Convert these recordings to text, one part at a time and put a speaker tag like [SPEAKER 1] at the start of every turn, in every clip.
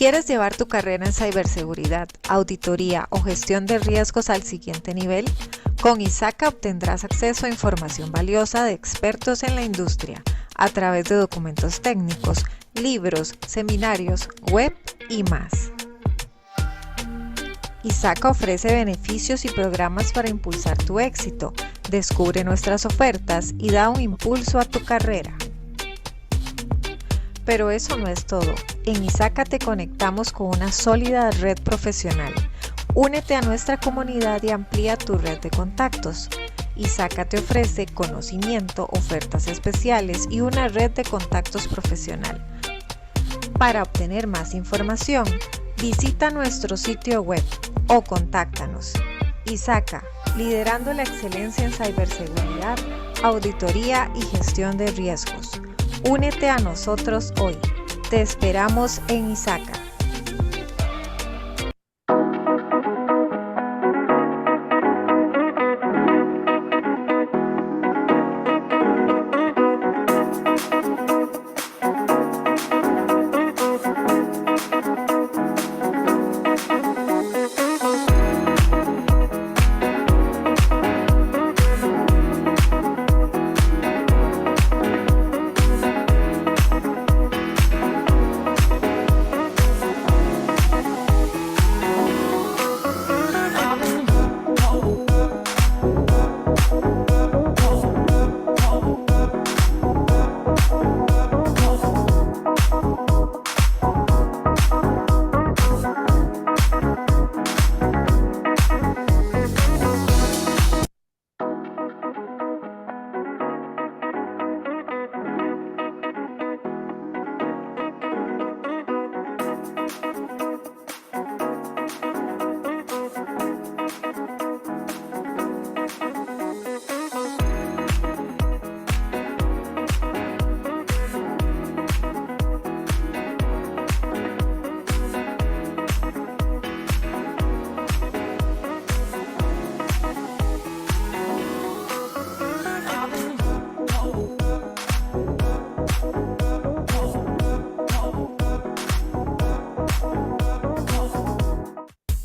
[SPEAKER 1] ¿Quieres llevar tu carrera en ciberseguridad, auditoría o gestión de riesgos al siguiente nivel? Con ISACA obtendrás acceso a información valiosa de expertos en la industria a través de documentos técnicos, libros, seminarios, web y más. ISACA ofrece beneficios y programas para impulsar tu éxito. Descubre nuestras ofertas y da un impulso a tu carrera. Pero eso no es todo. En ISACA te conectamos con una sólida red profesional. Únete a nuestra comunidad y amplía tu red de contactos. ISACA te ofrece conocimiento, ofertas especiales y una red de contactos profesional. Para obtener más información, visita nuestro sitio web o contáctanos. ISACA, liderando la excelencia en ciberseguridad, auditoría y gestión de riesgos. Únete a nosotros hoy. Te esperamos en ISACA.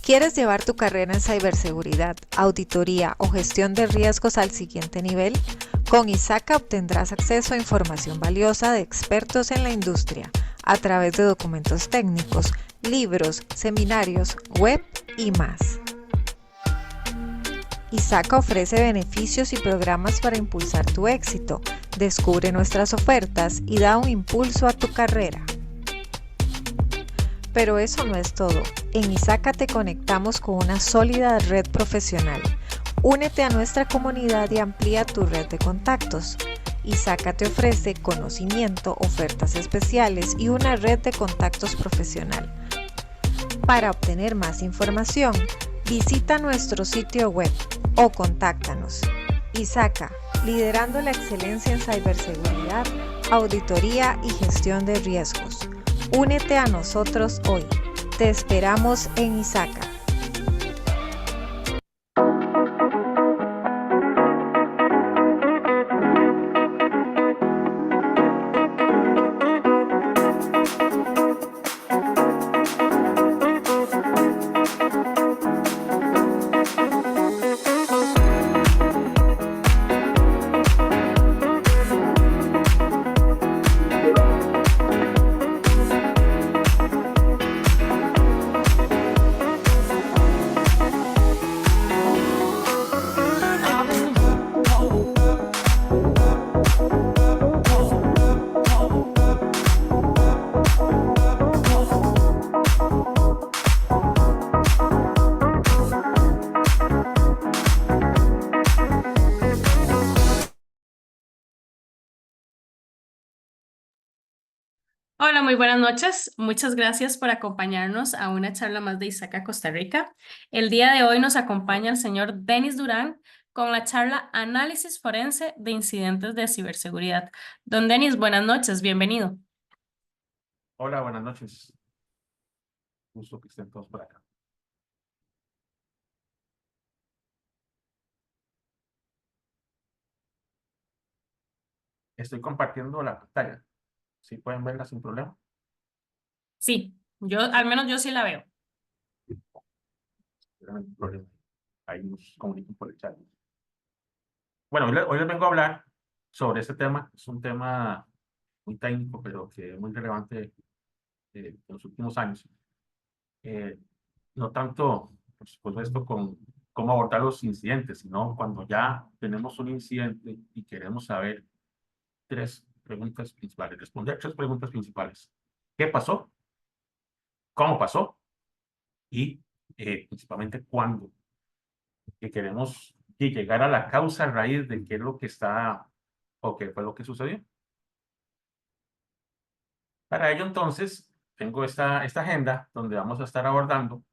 [SPEAKER 1] ¿Quieres llevar tu carrera en ciberseguridad, auditoría o gestión de riesgos al siguiente nivel? Con ISACA obtendrás acceso a información valiosa de expertos en la industria a través de documentos técnicos, libros, seminarios, web y más. ISACA ofrece beneficios y programas para impulsar tu éxito. Descubre nuestras ofertas y da un impulso a tu carrera. Pero eso no es todo. En ISACA te conectamos con una sólida red profesional. Únete a nuestra comunidad y amplía tu red de contactos. ISACA te ofrece conocimiento, ofertas especiales y una red de contactos profesional. Para obtener más información, visita nuestro sitio web o contáctanos. ISACA, liderando la excelencia en ciberseguridad, auditoría y gestión de riesgos. Únete a nosotros hoy. Te esperamos en ISACA.
[SPEAKER 2] muy buenas noches. Muchas gracias por acompañarnos a una charla más de Isaca Costa Rica. El día de hoy nos acompaña el señor Denis Durán con la charla Análisis Forense de Incidentes de Ciberseguridad. Don Denis, buenas noches, bienvenido.
[SPEAKER 3] Hola, buenas noches. Gusto que estén todos por acá. Estoy compartiendo la pantalla. ¿Sí pueden verla sin problema?
[SPEAKER 2] Sí, al menos yo sí la veo.
[SPEAKER 3] No hay problema. Ahí nos comunican por el chat. Bueno, hoy les vengo a hablar sobre este tema. Es un tema muy técnico, pero que es muy relevante en los últimos años. Eh, no tanto, por supuesto, con cómo abordar los incidentes, sino cuando ya tenemos un incidente y queremos saber tres preguntas principales, responder tres preguntas principales. ¿Qué pasó? ¿Cómo pasó? Y principalmente cuándo, que queremos llegar a la causa raíz de qué es lo que está o qué fue lo que sucedió. Para ello, entonces, tengo esta agenda donde vamos a estar abordando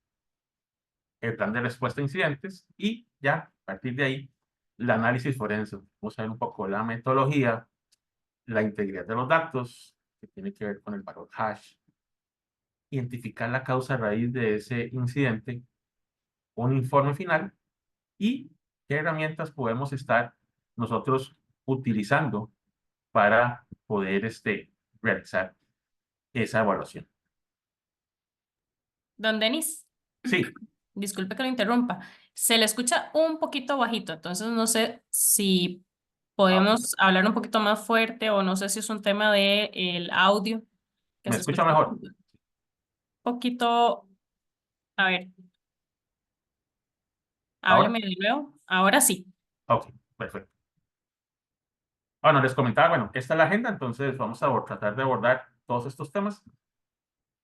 [SPEAKER 3] el plan de respuesta a incidentes y ya a partir de ahí el análisis forense. Vamos a ver un poco la metodología, la integridad de los datos, que tiene que ver con el valor hash, identificar la causa raíz de ese incidente, un informe final y qué herramientas podemos estar nosotros utilizando para poder realizar esa evaluación.
[SPEAKER 2] Don Denis,
[SPEAKER 3] Sí,
[SPEAKER 2] disculpe que lo interrumpa. Se le escucha un poquito bajito, entonces no sé si podemos hablar un poquito más fuerte o no sé si es un tema de el audio que
[SPEAKER 3] ¿me
[SPEAKER 2] se
[SPEAKER 3] escucha
[SPEAKER 2] escucha un
[SPEAKER 3] mejor?
[SPEAKER 2] poquito. A ver, hábleme
[SPEAKER 3] ¿Ahora?
[SPEAKER 2] de nuevo. Ahora sí.
[SPEAKER 3] Ok, perfecto. Bueno, les comentaba, bueno, esta es la agenda, entonces vamos a tratar de abordar todos estos temas.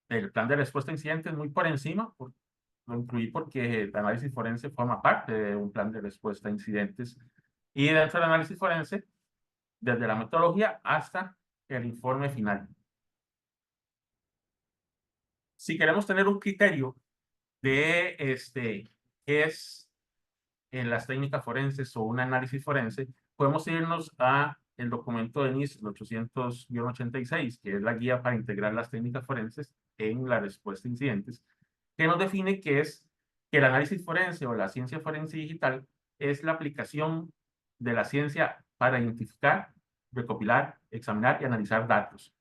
[SPEAKER 3] El plan de respuesta a incidentes muy por encima, lo incluí porque el análisis forense forma parte de un plan de respuesta a incidentes. Y dentro del análisis forense, desde la metodología hasta el informe final. Si queremos tener un criterio de qué es en las técnicas forenses o un análisis forense, podemos irnos a el documento de NIST, el 800-86, que es la guía para integrar las técnicas forenses en la respuesta a incidentes, que nos define qué es que el análisis forense o la ciencia forense digital es la aplicación de la ciencia para identificar, recopilar, examinar y analizar datos.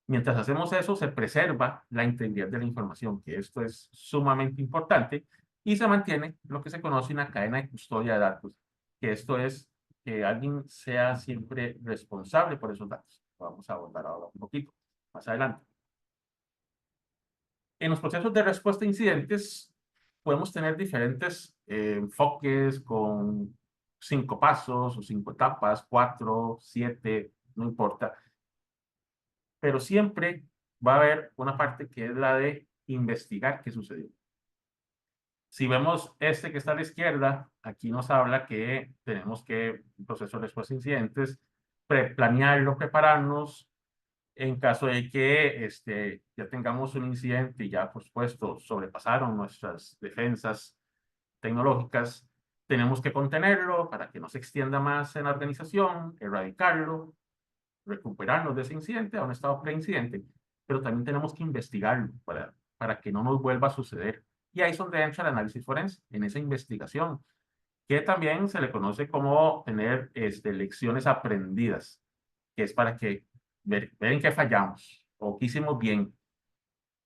[SPEAKER 3] Mientras hacemos eso, se preserva la integridad de la información, que esto es sumamente importante, y se mantiene lo que se conoce una cadena de custodia de datos, que esto es que alguien sea siempre responsable por esos datos. Vamos a abordar ahora un poquito más adelante. En los procesos de respuesta a incidentes, podemos tener diferentes enfoques con 5 pasos o 5 etapas, 4, 7, no importa, pero siempre va a haber una parte que es la de investigar qué sucedió. Si vemos este que está a la izquierda, aquí nos habla que tenemos que, un proceso de respuesta a incidentes, planearlo, prepararnos, en caso de que ya tengamos un incidente y ya, por supuesto, sobrepasaron nuestras defensas tecnológicas, tenemos que contenerlo para que no se extienda más en la organización, erradicarlo, recuperarnos de ese incidente a un estado pre-incidente, pero también tenemos que investigarlo para que no nos vuelva a suceder. Y ahí es donde entra el análisis forense, en esa investigación, que también se le conoce como tener lecciones aprendidas, que es para que ver en qué fallamos o qué hicimos bien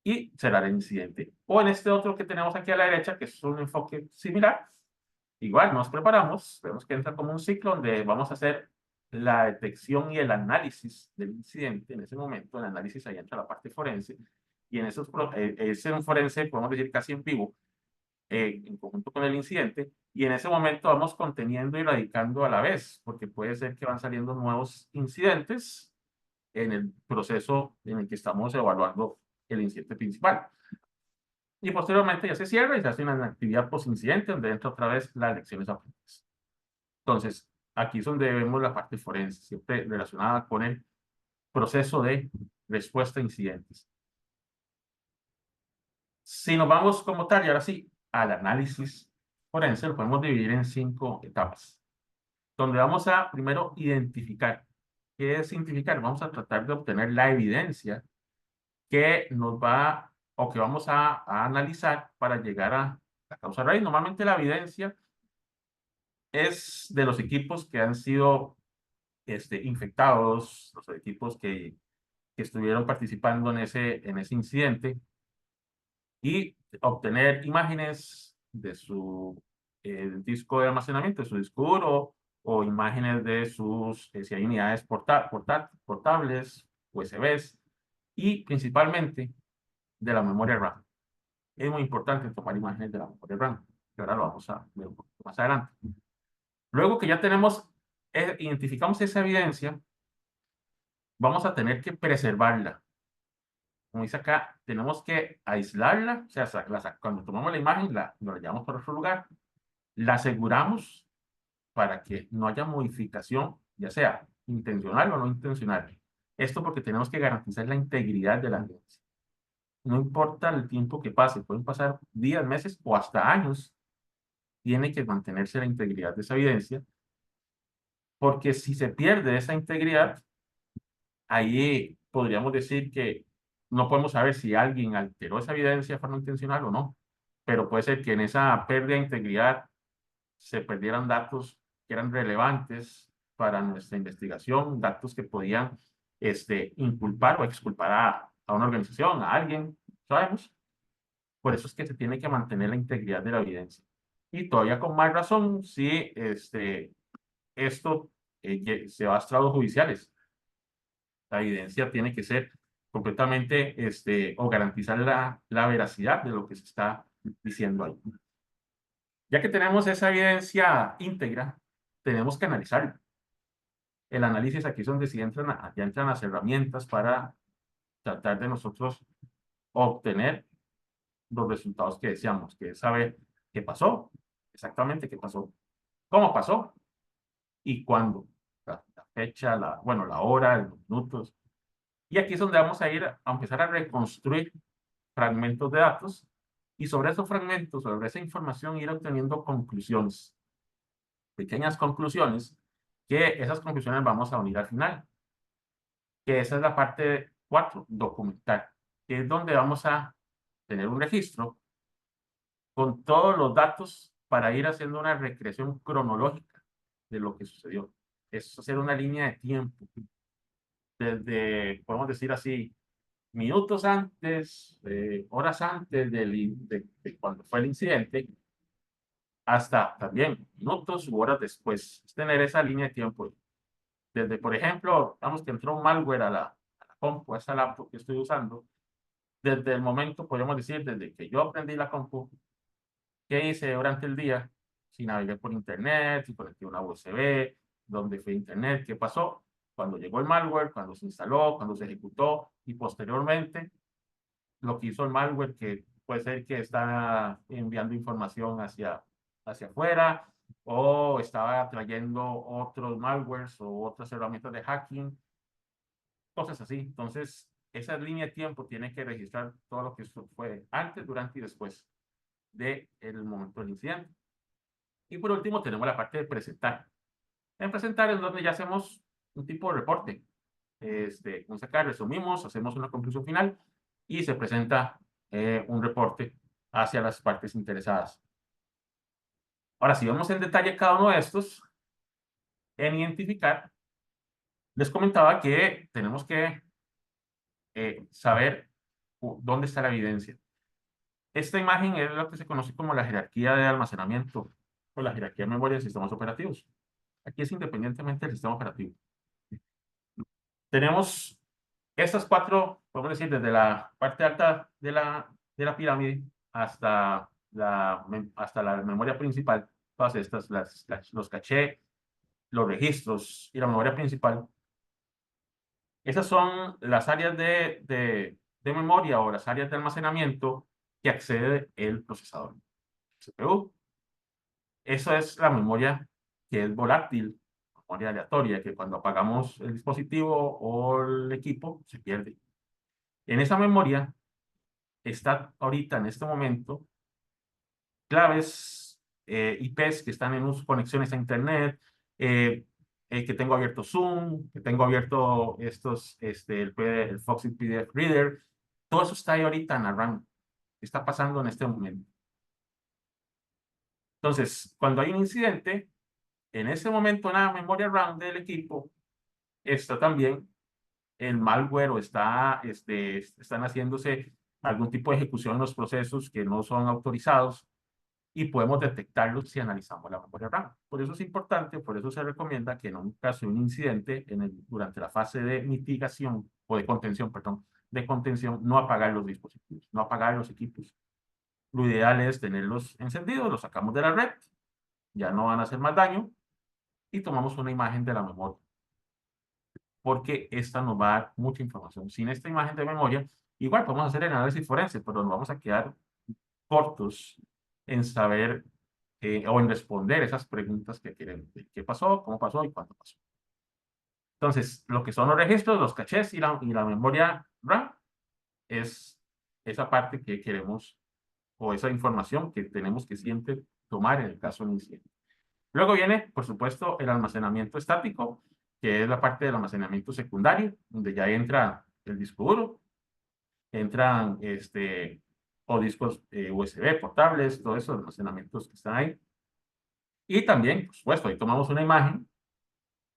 [SPEAKER 3] y cerrar el incidente. O en este otro que tenemos aquí a la derecha, que es un enfoque similar, igual nos preparamos, vemos que entra como un ciclo donde vamos a hacer la detección y el análisis del incidente. En ese momento, el análisis, ahí entra la parte forense, y en ese un forense, podemos decir casi en vivo, en conjunto con el incidente, y en ese momento vamos conteniendo y erradicando a la vez, porque puede ser que van saliendo nuevos incidentes en el proceso en el que estamos evaluando el incidente principal. Y posteriormente ya se cierra y se hace una actividad post-incidente donde entra otra vez las lecciones aprendidas. Entonces, aquí es donde vemos la parte forense, siempre relacionada con el proceso de respuesta a incidentes. Si nos vamos como tal, y ahora sí, al análisis forense, lo podemos dividir en 5 etapas, donde vamos a primero identificar. ¿Qué es identificar? Vamos a tratar de obtener la evidencia que nos va o que vamos a analizar para llegar a la causa raíz. Normalmente la evidencia es de los equipos que han sido infectados, los equipos que estuvieron participando en ese incidente, y obtener imágenes de su disco de almacenamiento, de su disco duro, o imágenes de sus, si hay unidades portables, USBs, y principalmente de la memoria RAM. Es muy importante tomar imágenes de la memoria RAM, que ahora lo vamos a ver un poquito más adelante. Luego que ya tenemos, identificamos esa evidencia, vamos a tener que preservarla. Como dice acá, tenemos que aislarla, o sea, cuando tomamos la imagen, la llevamos por otro lugar, la aseguramos para que no haya modificación, ya sea intencional o no intencional. Esto porque tenemos que garantizar la integridad de la evidencia. No importa el tiempo que pase, pueden pasar días, meses o hasta años, tiene que mantenerse la integridad de esa evidencia, porque si se pierde esa integridad, ahí podríamos decir que no podemos saber si alguien alteró esa evidencia de forma intencional o no, pero puede ser que en esa pérdida de integridad se perdieran datos que eran relevantes para nuestra investigación, datos que podían inculpar o exculpar a una organización, a alguien, sabemos. Por eso es que se tiene que mantener la integridad de la evidencia. Y todavía con más razón si esto se va a estrados judiciales. La evidencia tiene que ser completamente, o garantizar la veracidad de lo que se está diciendo ahí. Ya que tenemos esa evidencia íntegra, tenemos que analizarla. El análisis aquí es donde ya entran las herramientas para tratar de nosotros obtener los resultados que deseamos, que es saber qué pasó, exactamente qué pasó, cómo pasó y cuándo. La fecha, la hora, los minutos. Y aquí es donde vamos a ir a empezar a reconstruir fragmentos de datos y sobre esos fragmentos, sobre esa información, ir obteniendo conclusiones, pequeñas conclusiones, que esas conclusiones vamos a unir al final, que esa es la parte 4, documentar, que es donde vamos a tener un registro con todos los datos para ir haciendo una recreación cronológica de lo que sucedió. Es hacer una línea de tiempo, desde, podemos decir así, minutos antes, horas antes de cuando fue el incidente, hasta también minutos u horas después. Es tener esa línea de tiempo. Desde, por ejemplo, vamos que entró un malware a la compu, a esa laptop que estoy usando. Desde el momento, podemos decir, desde que yo aprendí la compu, qué hice durante el día, si navegué por internet, si conecté una USB, dónde fue internet, qué pasó, cuando llegó el malware, cuando se instaló, cuando se ejecutó y posteriormente lo que hizo el malware, que puede ser que está enviando información hacia afuera o estaba trayendo otros malwares o otras herramientas de hacking, cosas así. Entonces, esa línea de tiempo tiene que registrar todo lo que fue antes, durante y después del momento del incidente. Y por último, tenemos la parte de presentar. En presentar es donde ya hacemos un tipo de reporte. Con sacar, resumimos, hacemos una conclusión final y se presenta un reporte hacia las partes interesadas. Ahora, si vemos en detalle cada uno de estos, en identificar, les comentaba que tenemos que saber dónde está la evidencia. Esta imagen es lo que se conoce como la jerarquía de almacenamiento o la jerarquía de memoria de sistemas operativos. Aquí es independientemente del sistema operativo. Tenemos estas 4, podemos decir, desde la parte alta de la pirámide hasta la memoria principal, todas estas, los cachés, los registros y la memoria principal. Esas son las áreas de memoria o las áreas de almacenamiento que accede el procesador, CPU. Esa es la memoria que es volátil memoria aleatoria, que cuando apagamos el dispositivo o el equipo, se pierde. En esa memoria está ahorita, en este momento, claves IPs que están en sus conexiones a Internet, que tengo abierto Zoom, que tengo abierto el Foxit PDF Reader. Todo eso está ahí ahorita en la RAM. Está pasando en este momento. Entonces, cuando hay un incidente, en ese momento en la memoria RAM del equipo está también el malware o están haciéndose algún tipo de ejecución en los procesos que no son autorizados y podemos detectarlos si analizamos la memoria RAM. Por eso es importante, por eso se recomienda que en un caso de un incidente durante la fase de mitigación o de contención, perdón, de contención, no apagar los dispositivos, no apagar los equipos. Lo ideal es tenerlos encendidos, los sacamos de la red, ya no van a hacer más daño y tomamos una imagen de la memoria, porque esta nos va a dar mucha información. Sin esta imagen de memoria, igual podemos hacer el análisis forense, pero nos vamos a quedar cortos en saber o en responder esas preguntas que queremos. ¿Qué pasó? ¿Cómo pasó? ¿Y cuándo pasó? Entonces, lo que son los registros, los cachés y la memoria RAM es esa parte que queremos o esa información que tenemos que siempre tomar en el caso de un incidente. Luego viene, por supuesto, el almacenamiento estático, que es la parte del almacenamiento secundario, donde ya entra el disco duro, entran o discos USB portables, todos esos almacenamientos que están ahí. Y también, por supuesto, ahí tomamos una imagen,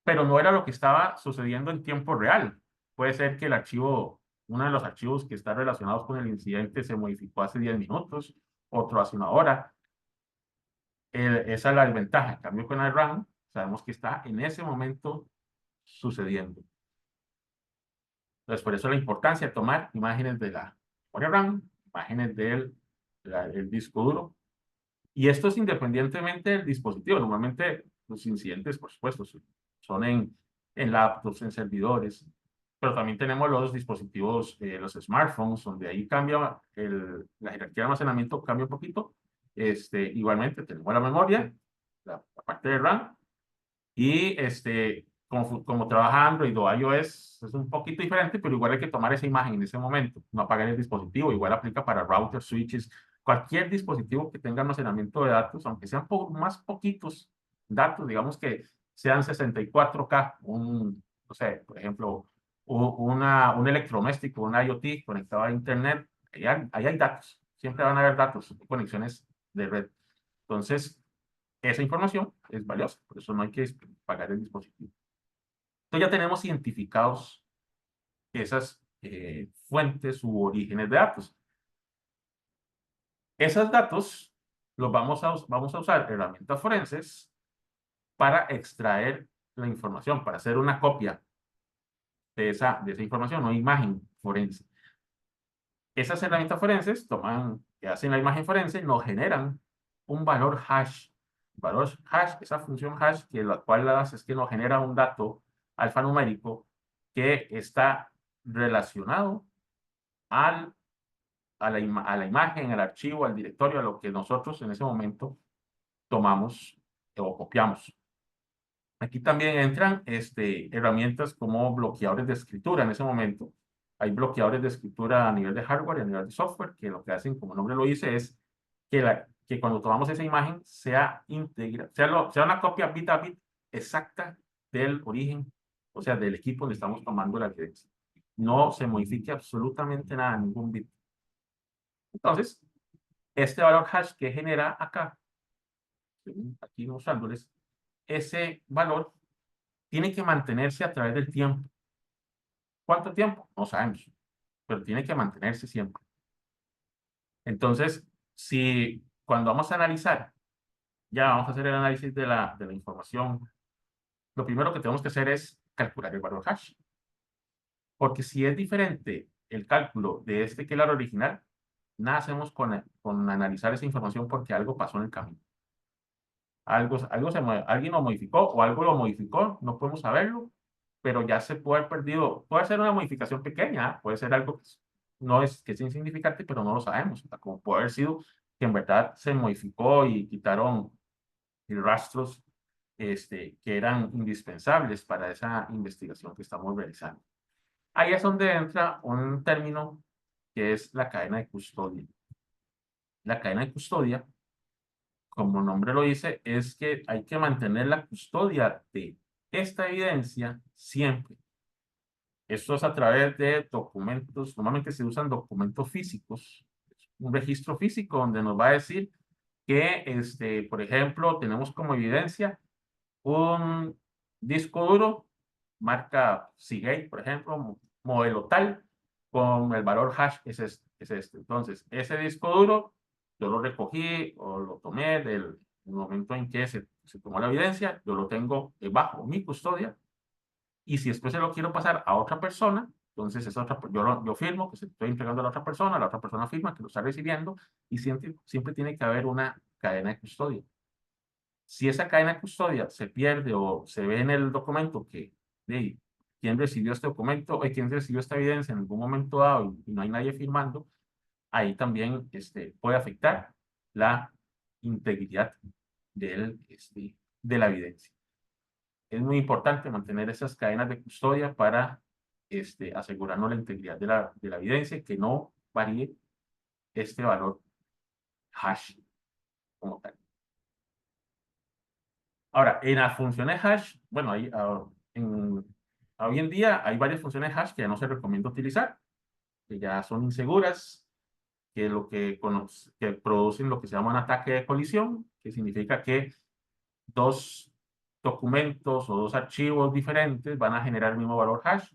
[SPEAKER 3] pero no era lo que estaba sucediendo en tiempo real. Puede ser que el archivo, uno de los archivos que está relacionados con el incidente se modificó hace 10 minutos, otro hace una hora. Esa es la desventaja. En cambio, con el RAM, sabemos que está en ese momento sucediendo. Entonces, por eso la importancia de tomar imágenes de la memoria RAM, imágenes del disco duro. Y esto es independientemente del dispositivo. Normalmente los incidentes, por supuesto, son en laptops, en servidores, pero también tenemos los dispositivos, los smartphones, donde ahí cambia la jerarquía de almacenamiento, cambia un poquito. Igualmente tenemos la memoria, la parte de RAM, y como trabaja Android o iOS, es un poquito diferente, pero igual hay que tomar esa imagen en ese momento, no apagar el dispositivo. Igual aplica para routers, switches, cualquier dispositivo que tenga almacenamiento de datos, aunque sean más poquitos datos, digamos que sean 64K, no sé, por ejemplo, un electrodoméstico, un IoT conectado a Internet, ahí hay datos, siempre van a haber datos, conexiones de red. Entonces, esa información es valiosa, por eso no hay que pagar el dispositivo. Entonces ya tenemos identificados esas fuentes u orígenes de datos. Esos datos los vamos a usar herramientas forenses para extraer la información, para hacer una copia de esa información o imagen forense. Esas herramientas forenses que hacen la imagen forense, nos generan un valor hash. Valor hash, esa función hash, que la cual la hace es que nos genera un dato alfanumérico que está relacionado a la imagen, al archivo, al directorio, a lo que nosotros en ese momento tomamos o copiamos. Aquí también entran herramientas como bloqueadores de escritura en ese momento. Hay bloqueadores de escritura a nivel de hardware y a nivel de software, que lo que hacen, como el nombre lo dice, es que cuando tomamos esa imagen sea íntegra, sea una copia bit a bit exacta del origen, o sea, del equipo donde estamos tomando la evidencia. No se modifique absolutamente nada, ningún bit. Entonces, este valor hash que genera acá, aquí mostrándoles, ese valor tiene que mantenerse a través del tiempo. ¿Cuánto tiempo? No sabemos, pero tiene que mantenerse siempre. Entonces, si cuando vamos a analizar, ya vamos a hacer el análisis de la información, lo primero que tenemos que hacer es calcular el valor hash. Porque si es diferente el cálculo de que el original, nada hacemos con analizar esa información porque algo pasó en el camino. Alguien lo modificó o algo lo modificó, no podemos saberlo, pero ya se puede haber perdido. Puede ser una modificación pequeña, puede ser algo que es insignificante, pero no lo sabemos. O sea, como puede haber sido que en verdad se modificó y quitaron rastros que eran indispensables para esa investigación que estamos realizando. Ahí es donde entra un término que es la cadena de custodia. La cadena de custodia, como el nombre lo dice, es que hay que mantener la custodia de esta evidencia siempre. Esto es a través de documentos, normalmente se usan documentos físicos, un registro físico donde nos va a decir que, por ejemplo, tenemos como evidencia un disco duro, marca Seagate, por ejemplo, modelo tal, con el valor hash es este. Entonces, ese disco duro, yo lo recogí o lo tomé del momento en que se tomó la evidencia, yo lo tengo bajo mi custodia, y si después se lo quiero pasar a otra persona, entonces yo firmo que se estoy entregando a la otra persona firma que lo está recibiendo, y siempre tiene que haber una cadena de custodia. Si esa cadena de custodia se pierde o se ve en el documento que quién recibió este documento o quién recibió esta evidencia en algún momento dado y no hay nadie firmando, ahí también puede afectar la integridad de la evidencia. Es muy importante mantener esas cadenas de custodia para asegurarnos la integridad de la evidencia y que no varíe este valor hash como tal. Ahora, en las funciones hash, bueno, hoy en día hay varias funciones hash que ya no se recomienda utilizar, que ya son inseguras, que producen lo que se llama un ataque de colisión, que significa que dos documentos o dos archivos diferentes van a generar el mismo valor hash.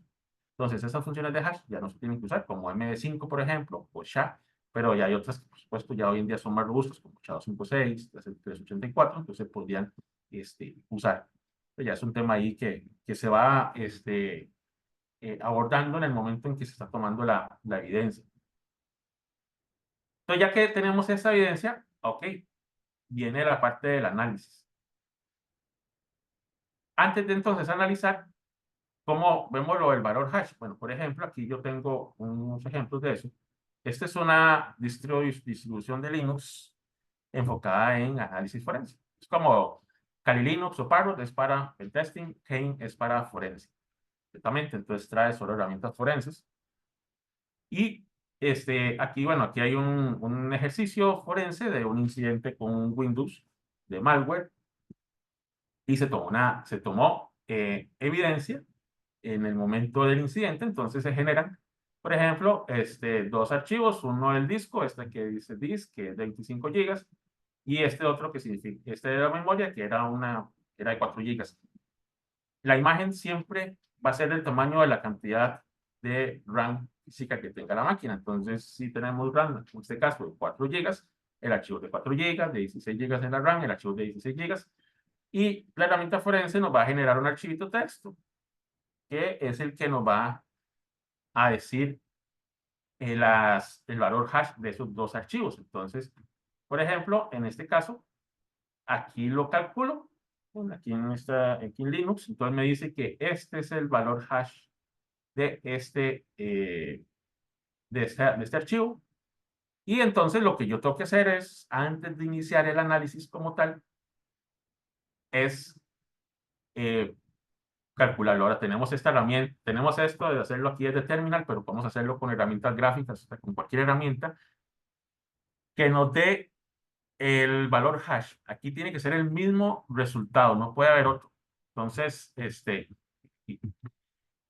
[SPEAKER 3] Entonces, esas funciones de hash ya no se tienen que usar, como MD5, por ejemplo, o SHA, pero ya hay otras que, por supuesto, ya hoy en día son más robustas, como SHA-256, 384, entonces se podrían usar. Pero ya es un tema ahí que se va abordando en el momento en que se está tomando la evidencia. Entonces, ya que tenemos esa evidencia, ok, viene la parte del análisis. Antes de entonces analizar, ¿cómo vemos lo del valor hash? Bueno, por ejemplo, aquí yo tengo unos ejemplos de eso. Esta es una distribución de Linux enfocada en análisis forense. Es como Kali Linux o Parrot es para el testing, Kane es para forense. Exactamente, entonces trae solo herramientas forenses. Y aquí, bueno, aquí hay un ejercicio forense de un incidente con Windows de malware y se tomó evidencia en el momento del incidente. Entonces se generan, por ejemplo, dos archivos, uno del disco, que dice disk, que es de 25 gigas, y otro que significa, de la memoria, que era de 4 gigas. La imagen siempre va a ser del tamaño de la cantidad de RAM física que tenga la máquina. Entonces, si tenemos RAM, en este caso, de 4 gigas, el archivo de 4 gigas, de 16 gigas en la RAM, el archivo de 16 gigas, y la herramienta forense nos va a generar un archivito texto, que es el que nos va a decir el valor hash de esos dos archivos. Entonces, por ejemplo, en este caso, aquí lo calculo, aquí en Linux, entonces me dice que este es el valor hash de este archivo. Y entonces lo que yo tengo que hacer es, antes de iniciar el análisis como tal, es calcularlo. Ahora tenemos esta herramienta, tenemos esto de hacerlo aquí desde terminal, pero podemos hacerlo con herramientas gráficas, o sea, con cualquier herramienta que nos dé el valor hash. Aquí tiene que ser el mismo resultado, no puede haber otro. Entonces,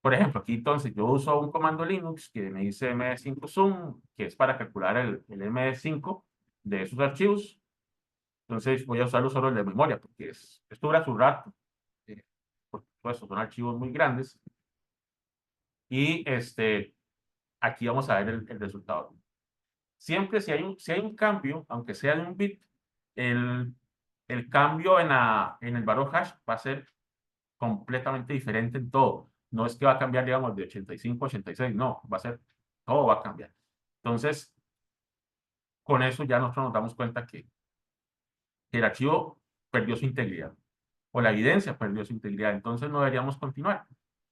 [SPEAKER 3] por ejemplo, aquí entonces yo uso un comando Linux que me dice md5zoom, que es para calcular el md5 de esos archivos. Entonces voy a usarlo solo el de memoria, porque esto dura su rato. Por supuesto, son archivos muy grandes. Y aquí vamos a ver el resultado. Siempre si hay un cambio, aunque sea de un bit, el cambio en el valor hash va a ser completamente diferente en todo. No es que va a cambiar, digamos, de 85 a 86, no, todo va a cambiar. Entonces, con eso ya nosotros nos damos cuenta que el archivo perdió su integridad, o la evidencia perdió su integridad, entonces no deberíamos continuar.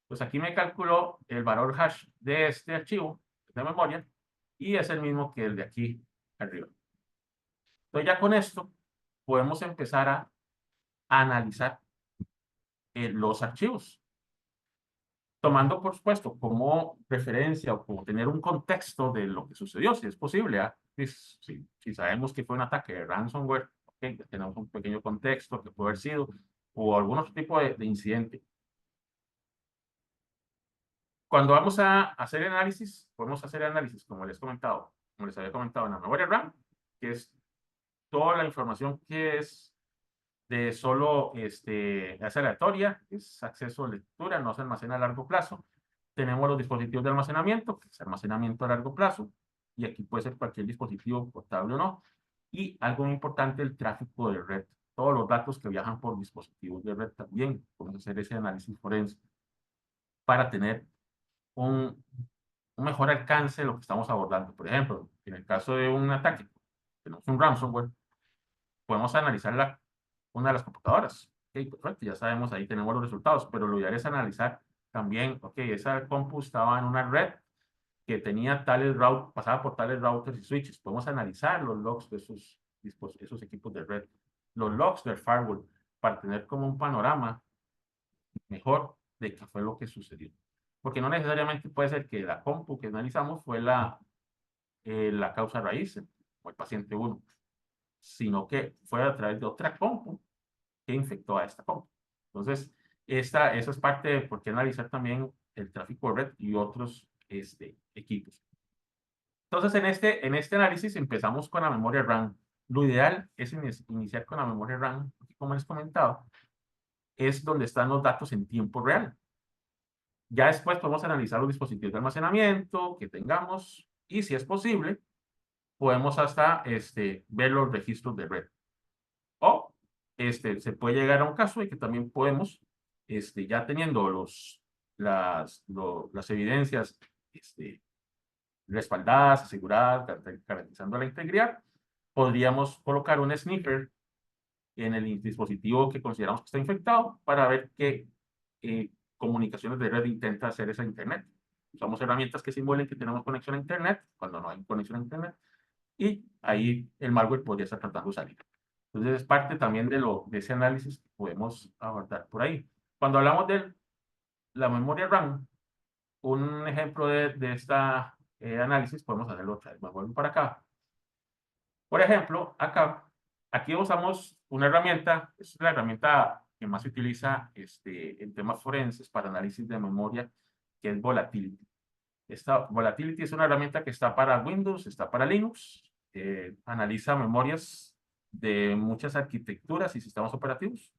[SPEAKER 3] Pues aquí me calculó el valor hash de este archivo de memoria, y es el mismo que el de aquí arriba. Entonces ya con esto podemos empezar a analizar los archivos, tomando, por supuesto, como referencia o como tener un contexto de lo que sucedió, si es posible. Si sabemos que fue un ataque de ransomware, okay, tenemos un pequeño contexto que puede haber sido, o algún otro tipo de incidente. Cuando vamos a hacer análisis, podemos hacer análisis, como les había comentado, en la memoria RAM, que es toda la información que es de solo es aleatoria, es acceso a lectura, no se almacena a largo plazo. Tenemos los dispositivos de almacenamiento, que es almacenamiento a largo plazo, y aquí puede ser cualquier dispositivo portable o no. Y algo muy importante, el tráfico de red. Todos los datos que viajan por dispositivos de red también. Podemos hacer ese análisis forense para tener un mejor alcance de lo que estamos abordando. Por ejemplo, en el caso de un ataque, tenemos un ransomware, podemos analizar una de las computadoras. Ok, perfecto, ya sabemos, ahí tenemos los resultados, pero lo ideal es analizar también, ok, esa compu estaba en una red que tenía pasaba por tales routers y switches. Podemos analizar los logs de esos equipos de red, los logs del firewall, para tener como un panorama mejor de qué fue lo que sucedió. Porque no necesariamente puede ser que la compu que analizamos fue la causa raíz, o el paciente 1, sino que fue a través de otra compu que infectó a esta compu. Entonces, eso es parte de por qué analizar también el tráfico de red y otros equipos. Entonces, en este análisis empezamos con la memoria RAM. Lo ideal es iniciar con la memoria RAM, porque como les comentaba, es donde están los datos en tiempo real. Ya después podemos analizar los dispositivos de almacenamiento que tengamos y, si es posible, podemos hasta ver los registros de red. O se puede llegar a un caso de que también podemos, ya teniendo las evidencias respaldadas, aseguradas, garantizando la integridad, podríamos colocar un sniffer en el dispositivo que consideramos que está infectado para ver qué comunicaciones de red intenta hacer esa Internet. Usamos herramientas que simulen que tenemos conexión a Internet cuando no hay conexión a Internet, y ahí el malware podría estar tratando de salir. Entonces, es parte también de ese análisis que podemos abordar por ahí. Cuando hablamos de la memoria RAM, un ejemplo de esta análisis, podemos hacerlo otra vez. Me vuelvo para acá. Por ejemplo, aquí usamos una herramienta, es la herramienta que más se utiliza en temas forenses para análisis de memoria, que es Volatility. Esta Volatility es una herramienta que está para Windows, está para Linux, analiza memorias de muchas arquitecturas y sistemas operativos.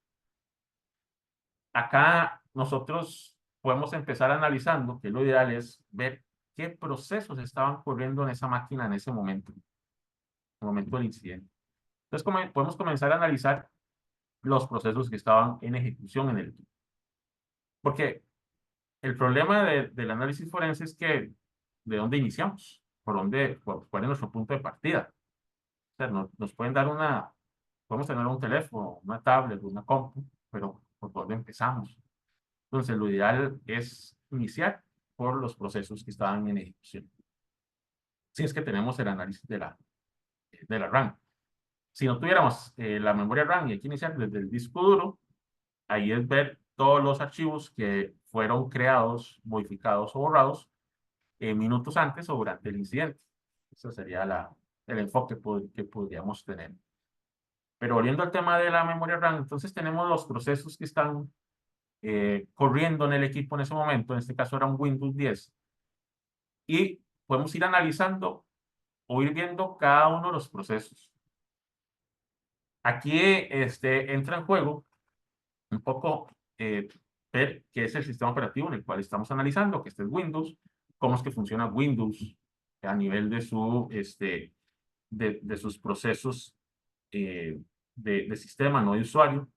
[SPEAKER 3] Acá nosotros podemos empezar analizando, que lo ideal es ver qué procesos estaban corriendo en esa máquina en ese momento, en el momento del incidente. Entonces, podemos comenzar a analizar los procesos que estaban en ejecución en el equipo. Porque el problema del análisis forense es que, ¿de dónde iniciamos? ¿Cuál es nuestro punto de partida? O sea, nos pueden dar podemos tener un teléfono, una tablet, una compu, pero ¿por dónde empezamos? Entonces, lo ideal es iniciar por los procesos que estaban en ejecución. Si es que tenemos el análisis de la RAM. Si no tuviéramos la memoria RAM y hay que iniciar desde el disco duro, ahí es ver todos los archivos que fueron creados, modificados o borrados minutos antes o durante el incidente. Ese sería el enfoque que podríamos tener. Pero volviendo al tema de la memoria RAM, entonces tenemos los procesos que están corriendo en el equipo en ese momento. En este caso era un Windows 10. Y podemos ir analizando o ir viendo cada uno de los procesos. Aquí entra en juego un poco ver qué es el sistema operativo en el cual estamos analizando, que este es Windows, cómo es que funciona Windows a nivel de sus procesos de sistema, no de usuario,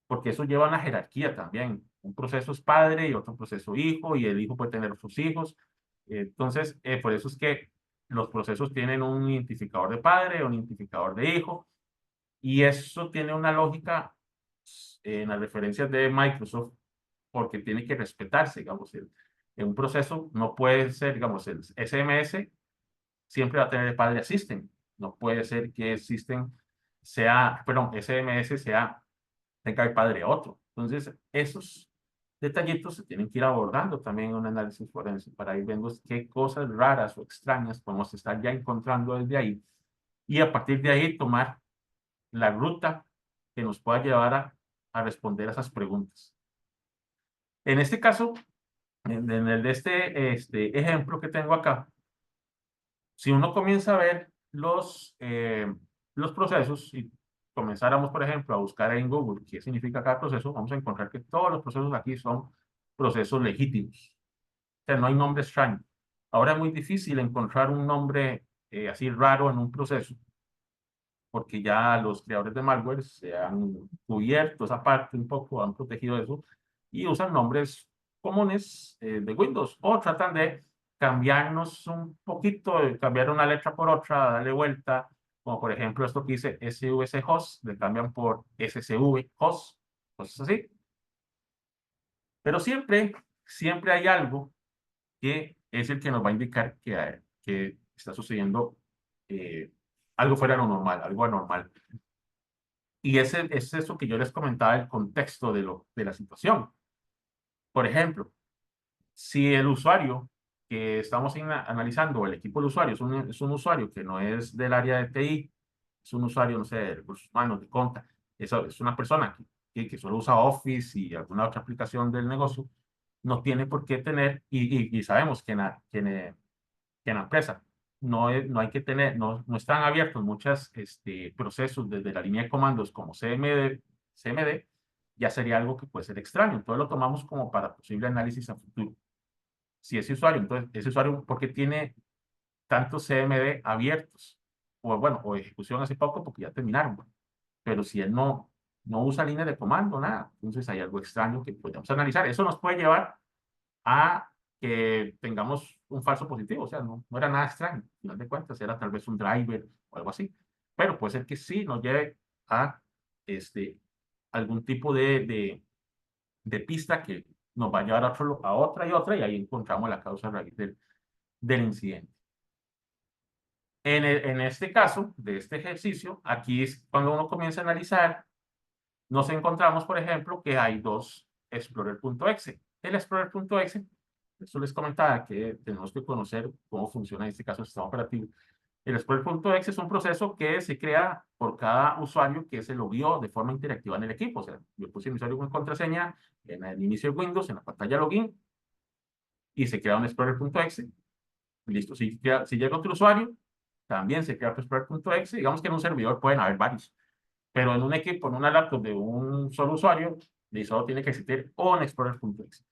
[SPEAKER 3] porque eso lleva a una jerarquía también. Un proceso es padre y otro proceso hijo, y el hijo puede tener sus hijos. Entonces, por eso es que los procesos tienen un identificador de padre, un identificador de hijo, y eso tiene una lógica en las referencias de Microsoft, porque tiene que respetarse, digamos, en un proceso no puede ser, digamos, el SMS siempre va a tener el padre a System. No puede ser que SMS tenga el padre a otro. Entonces, esos detallitos se tienen que ir abordando también en un análisis forense para ir viendo qué cosas raras o extrañas podemos estar ya encontrando desde ahí y a partir de ahí tomar la ruta que nos pueda llevar a responder a esas preguntas. En este caso, en el de este ejemplo que tengo acá, si uno comienza a ver los procesos y comenzáramos, por ejemplo, a buscar en Google qué significa cada proceso, vamos a encontrar que todos los procesos aquí son procesos legítimos. O sea, no hay nombre extraño. Ahora es muy difícil encontrar un nombre así raro en un proceso, porque ya los creadores de malware se han cubierto esa parte un poco, han protegido eso, y usan nombres comunes de Windows, o tratan de cambiarnos un poquito, cambiar una letra por otra, darle vuelta, como por ejemplo esto que dice SVC host, le cambian por SCV host, cosas así. Pero siempre hay algo que es el que nos va a indicar que está sucediendo eh, algo fuera de lo normal, algo anormal. Y es eso que yo les comentaba, el contexto de la situación. Por ejemplo, si el usuario que estamos analizando, o el equipo de usuarios, es un usuario que no es del área de TI, es un usuario, no sé, de recursos humanos, de conta, es una persona que solo usa Office y alguna otra aplicación del negocio, no tiene por qué tener, y sabemos que en la empresa no hay que tener, no están abiertos muchos procesos desde la línea de comandos como CMD, ya sería algo que puede ser extraño. Entonces lo tomamos como para posible análisis a futuro. Si ese usuario, entonces, ese usuario, ¿por qué tiene tantos CMD abiertos? O bueno, o ejecución hace poco porque ya terminaron. Pero si él no usa línea de comando, nada, entonces hay algo extraño que podemos analizar. Eso nos puede llevar a que tengamos un falso positivo, o sea, no era nada extraño, al final de cuentas era tal vez un driver o algo así, pero puede ser que sí nos lleve a algún tipo de pista que nos va a llevar a otra y otra, y ahí encontramos la causa raíz del incidente. En este caso, de este ejercicio, aquí es cuando uno comienza a analizar, nos encontramos, por ejemplo, que hay dos explorer.exe. El explorer.exe, eso les comentaba que tenemos que conocer cómo funciona en este caso el sistema operativo. El explorer.exe es un proceso que se crea por cada usuario que se logueó de forma interactiva en el equipo. O sea, yo puse mi usuario con contraseña en el inicio de Windows, en la pantalla login, y se crea un explorer.exe. Listo, si llega otro usuario, también se crea otro explorer.exe. Digamos que en un servidor pueden haber varios. Pero en un equipo, en una laptop de un solo usuario, solo tiene que existir un explorer.exe.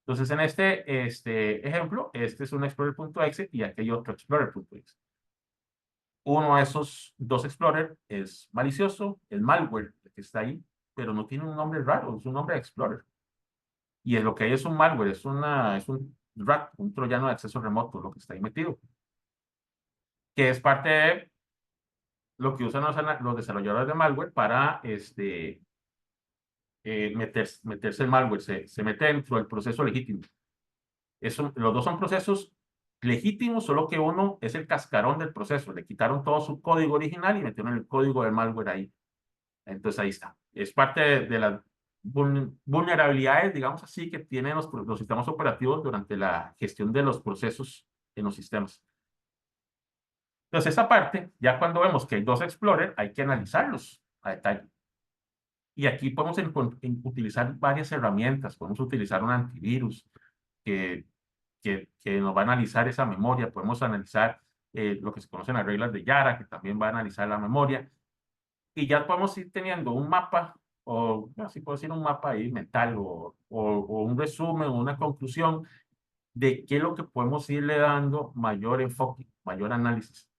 [SPEAKER 3] Entonces, en este ejemplo, este es un explorer.exe y aquí hay otro explorer.exe. Uno de esos dos explorer es malicioso, el malware que está ahí, pero no tiene un nombre raro, es un nombre de explorer. Y lo que hay es un malware, es un rat, un troyano de acceso remoto, lo que está ahí metido, que es parte de lo que usan los desarrolladores de malware para meterse el malware, se mete dentro del proceso legítimo. Los dos son procesos legítimos, solo que uno es el cascarón del proceso. Le quitaron todo su código original y metieron el código del malware ahí. Entonces ahí está. Es parte de las vulnerabilidades, digamos así, que tienen los sistemas operativos durante la gestión de los procesos en los sistemas. Entonces esa parte, ya cuando vemos que hay dos Explorer, hay que analizarlos a detalle. Y aquí podemos utilizar varias herramientas. Podemos utilizar un antivirus que nos va a analizar esa memoria. Podemos analizar lo que se conocen las reglas de Yara, que también va a analizar la memoria. Y ya podemos ir teniendo un mapa, o así puedo decir un mapa ahí mental, o un resumen, o una conclusión de qué es lo que podemos irle dando mayor enfoque, mayor análisis,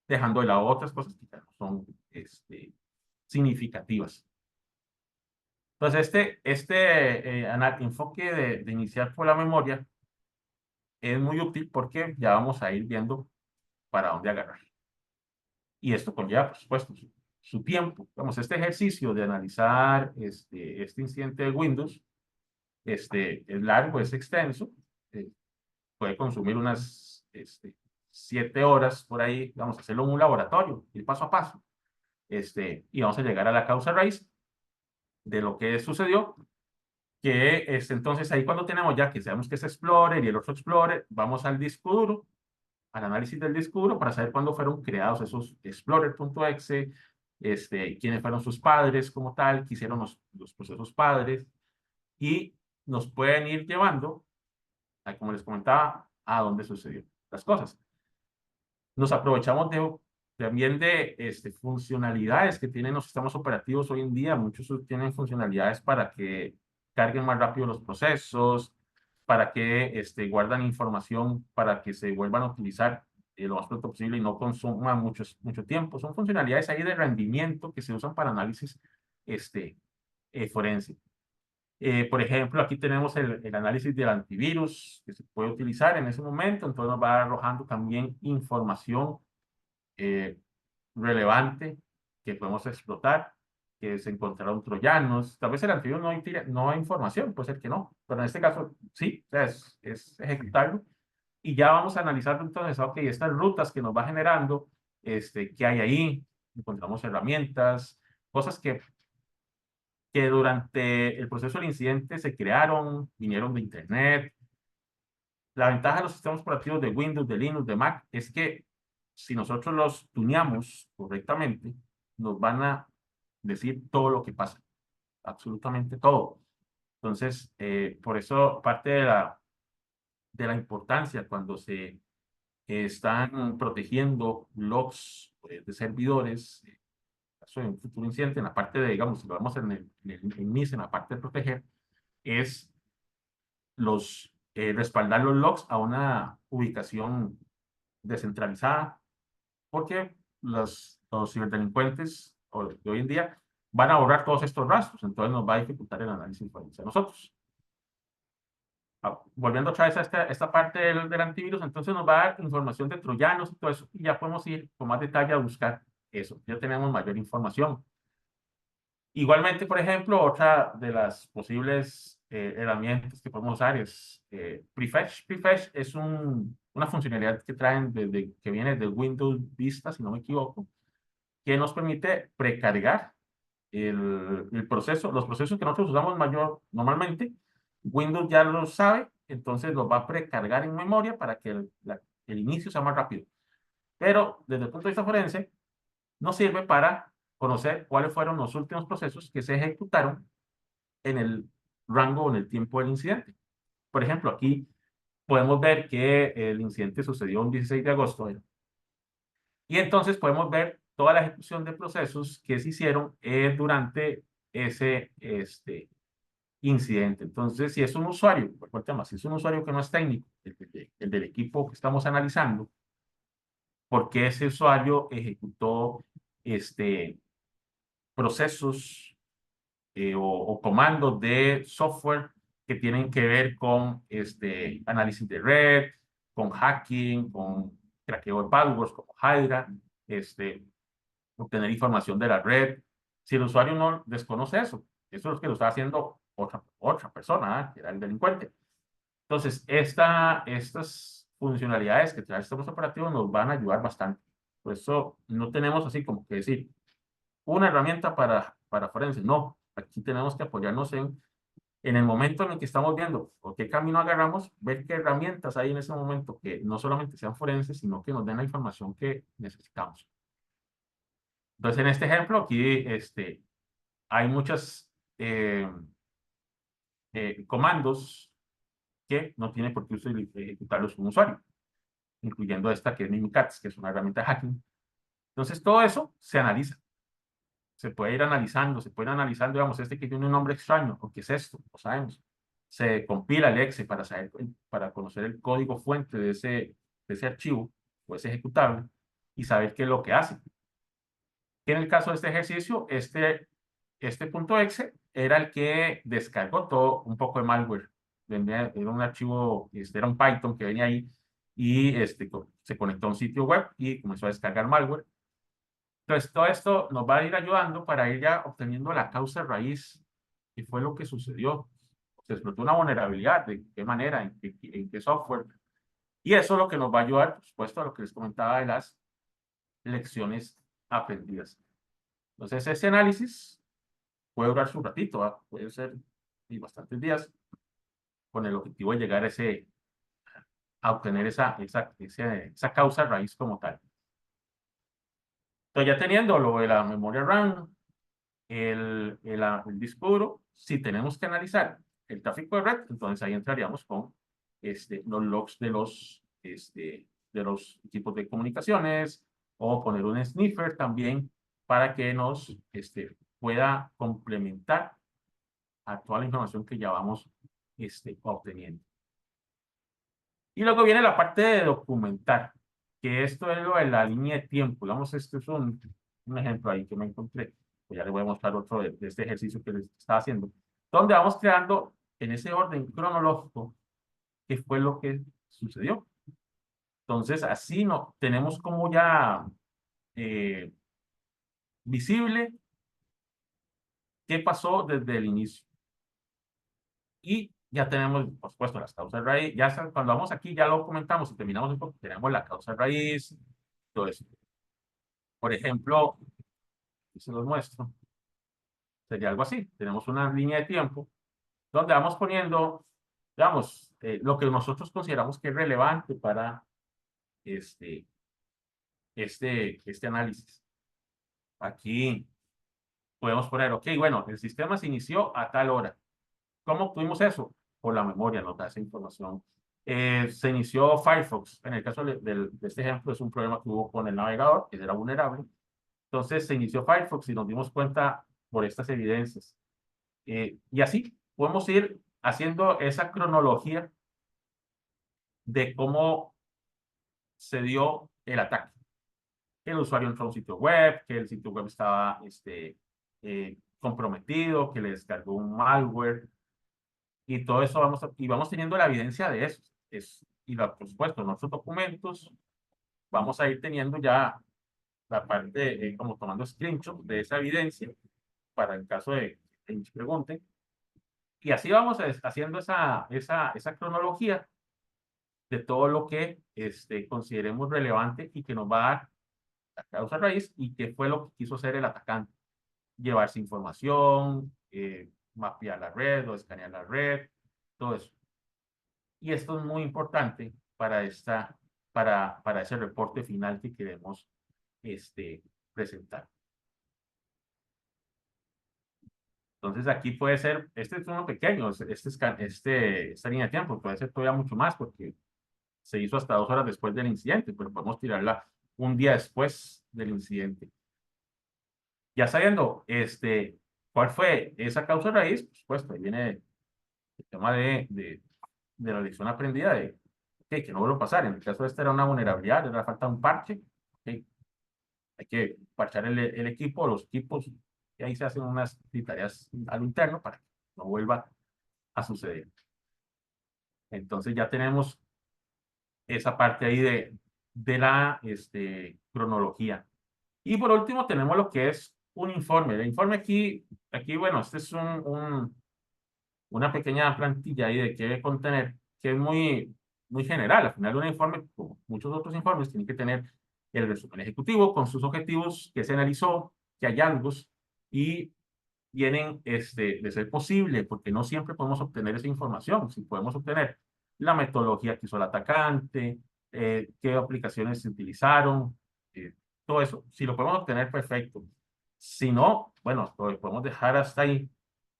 [SPEAKER 3] dejando de lado otras cosas que ya no son significativas. Entonces, enfoque de iniciar por la memoria es muy útil porque ya vamos a ir viendo para dónde agarrar. Y esto conlleva, por supuesto, su tiempo. Vamos, este ejercicio de analizar este incidente de Windows es largo, es extenso, puede consumir unas 7 horas por ahí. Vamos a hacerlo en un laboratorio, ir paso a paso. Y vamos a llegar a la causa raíz. de lo que sucedió, que entonces ahí cuando tenemos ya que sabemos que es Explorer y el otro Explorer, vamos al disco duro, al análisis del disco duro para saber cuándo fueron creados esos Explorer.exe, quiénes fueron sus padres como tal, qué hicieron los procesos padres, y nos pueden ir llevando, como les comentaba, a dónde sucedió las cosas. Nos aprovechamos también de funcionalidades que tienen los sistemas operativos hoy en día. Muchos tienen funcionalidades para que carguen más rápido los procesos, para que guardan información para que se vuelvan a utilizar lo más pronto posible y no consuman mucho tiempo. Son funcionalidades ahí de rendimiento que se usan para análisis forense. Por ejemplo, aquí tenemos el análisis del antivirus que se puede utilizar en ese momento, entonces nos va arrojando también información relevante que podemos explotar, que se encontraron troyanos. Tal vez el antivirus no hay información, puede ser que no, pero en este caso sí, o sea, es ejecutarlo. Y ya vamos a analizar entonces, ok, estas rutas que nos va generando, qué hay ahí, encontramos herramientas, cosas que durante el proceso del incidente se crearon, vinieron de Internet. La ventaja de los sistemas operativos de Windows, de Linux, de Mac, es que si nosotros los tuneamos correctamente, nos van a decir todo lo que pasa, absolutamente todo. Entonces, por eso parte de la importancia cuando se están protegiendo logs de servidores, caso de un futuro incidente, en la parte de, digamos, si lo vemos en el MIS, en la parte de proteger, es respaldar los logs a una ubicación descentralizada, porque los ciberdelincuentes de hoy en día van a borrar todos estos rastros, entonces nos va a dificultar el análisis forense a nosotros. Volviendo otra vez a esta parte del antivirus, entonces nos va a dar información de troyanos y todo eso, y ya podemos ir con más detalle a buscar eso, ya tenemos mayor información. Igualmente, por ejemplo, otra de las posibles herramientas que podemos usar es Prefetch. Prefetch es una funcionalidad que traen que viene de Windows Vista, si no me equivoco, que nos permite precargar el proceso, los procesos que nosotros usamos normalmente. Windows ya lo sabe, entonces los va a precargar en memoria para que el inicio sea más rápido. Pero desde el punto de vista forense, nos sirve para conocer cuáles fueron los últimos procesos que se ejecutaron en el rango o en el tiempo del incidente. Por ejemplo, aquí podemos ver que el incidente sucedió el 16 de agosto. Y entonces podemos ver toda la ejecución de procesos que se hicieron durante ese incidente. Entonces, si es un usuario, por el tema, si es un usuario que no es técnico, el del equipo que estamos analizando, ¿por qué ese usuario ejecutó procesos o comandos de software que tienen que ver con análisis de red, con hacking, con craqueo de passwords, como Hydra, obtener información de la red? Si el usuario no desconoce eso es lo que lo está haciendo otra persona, que era el delincuente. Entonces, estas funcionalidades que trae el sistema operativo nos van a ayudar bastante. Por eso no tenemos así como que decir una herramienta para forense. No, aquí tenemos que apoyarnos en el momento en el que estamos viendo o qué camino agarramos, ver qué herramientas hay en ese momento que no solamente sean forenses, sino que nos den la información que necesitamos. Entonces, en este ejemplo, aquí hay muchos comandos que no tiene por qué ejecutarlos un usuario, incluyendo esta que es Mimikatz, que es una herramienta de hacking. Entonces, todo eso se analiza. Se puede ir analizando, digamos, que tiene un nombre extraño, ¿o qué es esto? No sabemos. Se compila el exe para conocer el código fuente de ese archivo o ese ejecutable y saber qué es lo que hace. En el caso de este ejercicio, este punto exe era el que descargó todo un poco de malware. Era un archivo, era un Python que venía ahí y se conectó a un sitio web y comenzó a descargar malware. Entonces, todo esto nos va a ir ayudando para ir ya obteniendo la causa raíz, que fue lo que sucedió. Se explotó una vulnerabilidad, de qué manera, en qué software. Y eso es lo que nos va a ayudar, por supuesto, a lo que les comentaba de las lecciones aprendidas. Entonces, ese análisis puede durar su ratito, ¿va? Puede ser y bastantes días, con el objetivo de llegar a obtener esa causa raíz como tal. Entonces, ya teniendo lo de la memoria RAM, el disco duro, si tenemos que analizar el tráfico de red, entonces ahí entraríamos con los logs de los equipos de comunicaciones, o poner un sniffer también para que nos pueda complementar a toda la información que ya vamos obteniendo. Y luego viene la parte de documentar, que esto es lo de la línea de tiempo. Digamos, este es un ejemplo ahí que me encontré. Pues ya les voy a mostrar otro de este ejercicio que les estaba haciendo, donde vamos creando en ese orden cronológico qué fue lo que sucedió. Entonces, así no tenemos como ya visible qué pasó desde el inicio. Y ya tenemos, por supuesto, las causas raíz. Ya cuando vamos aquí, ya lo comentamos y terminamos esto, tenemos la causa raíz, todo eso. Por ejemplo, se los muestro. Sería algo así. Tenemos una línea de tiempo donde vamos poniendo, digamos, lo que nosotros consideramos que es relevante para este, este análisis. Aquí podemos poner, ok, bueno, el sistema se inició a tal hora. ¿Cómo obtuvimos eso? Por la memoria, nos da esa información. Se inició Firefox. En el caso de este ejemplo, es un problema que hubo con el navegador, que era vulnerable. Entonces se inició Firefox y nos dimos cuenta por estas evidencias. Y así podemos ir haciendo esa cronología de cómo se dio el ataque. Que el usuario entró a un sitio web, que el sitio web estaba comprometido, que le descargó un malware, y todo eso vamos teniendo la evidencia de eso. Por supuesto, en nuestros documentos vamos a ir teniendo ya la parte, como tomando screenshot de esa evidencia, para el caso de que nos pregunten. Y así vamos haciendo esa cronología de todo lo que consideremos relevante y que nos va a dar la causa raíz y qué fue lo que quiso hacer el atacante. Llevarse información, mapear la red o escanear la red, todo eso. Y esto es muy importante para ese reporte final que queremos presentar. Entonces aquí puede ser, este es uno pequeño, esta línea de tiempo puede ser todavía mucho más porque se hizo hasta 2 horas después del incidente, pero podemos tirarla un día después del incidente. Ya sabiendo cuál fue esa causa raíz, por supuesto, ahí viene el tema de la lección aprendida de que no vuelva a pasar. En el caso de esta era una vulnerabilidad, era falta de un parche. Okay. Hay que parchar el equipo, los equipos, y ahí se hacen unas tareas a lo interno para que no vuelva a suceder. Entonces ya tenemos esa parte ahí de la cronología. Y por último tenemos lo que es un informe. El informe aquí bueno, este es una pequeña plantilla ahí de qué debe contener, que es muy general. Al final, un informe, como muchos otros informes, tiene que tener el resumen ejecutivo con sus objetivos, qué se analizó, qué hallazgos, y vienen de ser posible, porque no siempre podemos obtener esa información. Si podemos obtener la metodología que hizo el atacante, qué aplicaciones se utilizaron, todo eso. Si lo podemos obtener, perfecto. Si no, bueno, lo podemos dejar hasta ahí,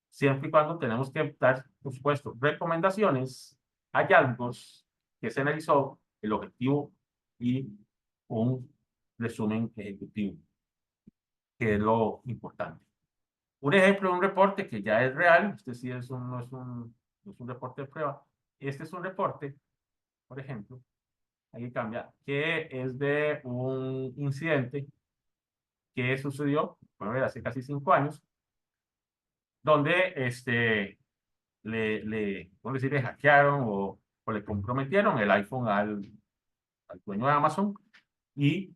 [SPEAKER 3] siempre y cuando tenemos que dar, por supuesto, recomendaciones, hallazgos que se analizó, el objetivo y un resumen ejecutivo, que es lo importante. Un ejemplo de un reporte que ya es real, este sí no es un reporte de prueba, este es un reporte, por ejemplo, ahí cambia, que es de un incidente que sucedió, bueno, hace casi 5 años, donde ¿cómo decir? Le hackearon o le comprometieron el iPhone al dueño de Amazon, y